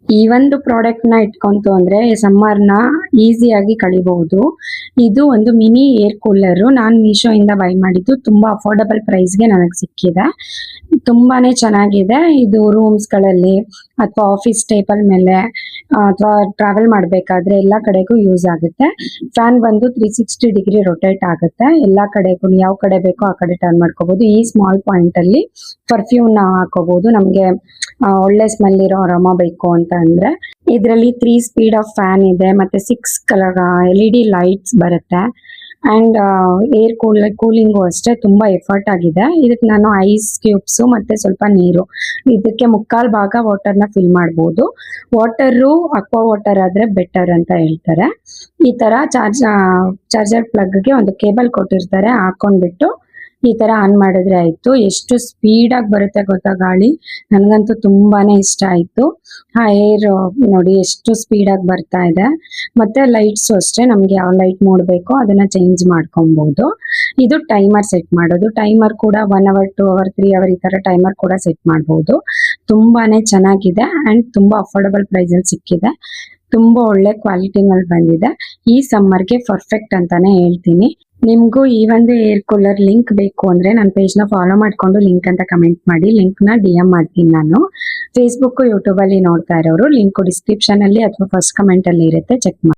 ಈ ಒಂದು ಪ್ರಾಡಕ್ಟ್ ನ ಇಟ್ಕೊಂತು ಅಂದ್ರೆ ಸಮ್ಮರ್ ನ ಈಸಿಯಾಗಿ ಕಳಿಬಹುದು. ಇದು ಒಂದು ಮಿನಿ ಏರ್ ಕೂಲರ್ ನಾನು ಮೀಶೋ ಇಂದ ಬೈ ಮಾಡಿದ್ದು. ತುಂಬಾ ಅಫೋರ್ಡಬಲ್ ಪ್ರೈಸ್ ಗೆ ನನಗೆ ಸಿಕ್ಕಿದೆ. ತುಂಬಾನೇ ಚೆನ್ನಾಗಿದೆ. ಇದು ರೂಮ್ಸ್ ಗಳಲ್ಲಿ ಅಥವಾ ಆಫೀಸ್ ಟೇಬಲ್ ಮೇಲೆ ಅಥವಾ ಟ್ರಾವೆಲ್ ಮಾಡಬೇಕಾದ್ರೆ ಎಲ್ಲಾ ಕಡೆಗೂ ಯೂಸ್ ಆಗುತ್ತೆ. ಫ್ಯಾನ್ ಬಂದು 360 ಡಿಗ್ರಿ ರೊಟೇಟ್ ಆಗುತ್ತೆ. ಎಲ್ಲಾ ಕಡೆಗೂ ಯಾವ ಕಡೆ ಬೇಕೋ ಆ ಕಡೆ ಟರ್ನ್ ಮಾಡ್ಕೋಬಹುದು. ಈ ಸ್ಮಾಲ್ ಪಾಯಿಂಟ್ ಅಲ್ಲಿ ಪರ್ಫ್ಯೂಮ್ ನ ಹಾಕೋಬಹುದು. ನಮ್ಗೆ ಒಳ್ಳೆ ಸ್ಮೆಲ್ ಇರೋ ಅರೋಮಾ ಬೇಕು ಅಂತ ಅಂದ್ರೆ ಇದರಲ್ಲಿ 3 ಸ್ಪೀಡ್ ಆಫ್ ಫ್ಯಾನ್ ಇದೆ, ಮತ್ತೆ 6 ಕಲರ್ LED ಲೈಟ್ಸ್ ಬರುತ್ತೆ. ಅಂಡ್ ಏರ್ ಕೂಲಿಂಗು ಅಷ್ಟೇ ತುಂಬಾ ಎಫರ್ಟ್ ಆಗಿದೆ. ಇದಕ್ಕೆ ನಾನು ಐಸ್ ಕ್ಯೂಬ್ಸ್ ಮತ್ತೆ ಸ್ವಲ್ಪ ನೀರು, ಇದಕ್ಕೆ ಮುಕ್ಕಾಲ್ ಭಾಗ ವಾಟರ್ ನ ಫಿಲ್ ಮಾಡಬಹುದು. ವಾಟರು ಅಕ್ವಾ ವಾಟರ್ ಆದ್ರೆ ಬೆಟರ್ ಅಂತ ಹೇಳ್ತಾರೆ. ಈ ತರ ಚಾರ್ಜರ್ ಪ್ಲಗ್ ಗೆ ಒಂದು ಕೇಬಲ್ ಕೊಟ್ಟಿರ್ತಾರೆ, ಹಾಕೊಂಡ್ಬಿಟ್ಟು ಈ ತರ ಆನ್ ಮಾಡಿದ್ರೆ ಆಯ್ತು. ಎಷ್ಟು ಸ್ಪೀಡ್ ಆಗಿ ಬರುತ್ತೆ ಗೊತ್ತಾ ಗಾಳಿ. ನನಗಂತೂ ತುಂಬಾನೇ ಇಷ್ಟ ಆಯ್ತು. ಆ ಏರ್ ನೋಡಿ ಎಷ್ಟು ಸ್ಪೀಡ್ ಆಗಿ ಬರ್ತಾ ಇದೆ. ಮತ್ತೆ ಲೈಟ್ಸ್ ಅಷ್ಟೇ, ನಮ್ಗೆ ಯಾವ ಲೈಟ್ ಮೋಡ್ ಬೇಕೋ ಅದನ್ನ ಚೇಂಜ್ ಮಾಡ್ಕೊಬಹುದು. ಇದು ಟೈಮರ್ ಸೆಟ್ ಮಾಡೋದು. ಟೈಮರ್ ಕೂಡ 1 ಅವರ್ 2 ಅವರ್ 3 ಅವರ್ ಈ ತರ ಟೈಮರ್ ಕೂಡ ಸೆಟ್ ಮಾಡಬಹುದು. ತುಂಬಾನೇ ಚೆನ್ನಾಗಿದೆ ಅಂಡ್ ತುಂಬಾ ಅಫೋರ್ಡಬಲ್ ಪ್ರೈಸ್ ಅಲ್ಲಿ ಸಿಕ್ಕಿದೆ. ತುಂಬಾ ಒಳ್ಳೆ ಕ್ವಾಲಿಟಿನಲ್ಲಿ ಬಂದಿದೆ. ಈ ಸಮ್ಮರ್ಗೆ ಪರ್ಫೆಕ್ಟ್ ಅಂತಾನೆ ಹೇಳ್ತೀನಿ. ನಿಮ್ಗೂ ಈ ಒಂದು ಏರ್ ಕೂಲರ್ ಲಿಂಕ್ ಬೇಕು ಅಂದ್ರೆ ನನ್ನ ಪೇಜ್ ನ ಫಾಲೋ ಮಾಡ್ಕೊಂಡು ಲಿಂಕ್ ಅಂತ ಕಮೆಂಟ್ ಮಾಡಿ. ಲಿಂಕ್ ನ DM ಮಾಡ್ತೀನಿ ನಾನು. ಫೇಸ್ಬುಕ್ ಯೂಟ್ಯೂಬ್ ಅಲ್ಲಿ ನೋಡ್ತಾ ಇರೋರು ಲಿಂಕ್ ಡಿಸ್ಕ್ರಿಪ್ಷನ್ ಅಲ್ಲಿ ಅಥವಾ ಫಸ್ಟ್ ಕಮೆಂಟ್ ಅಲ್ಲಿ ಇರುತ್ತೆ, ಚೆಕ್ ಮಾಡಿ.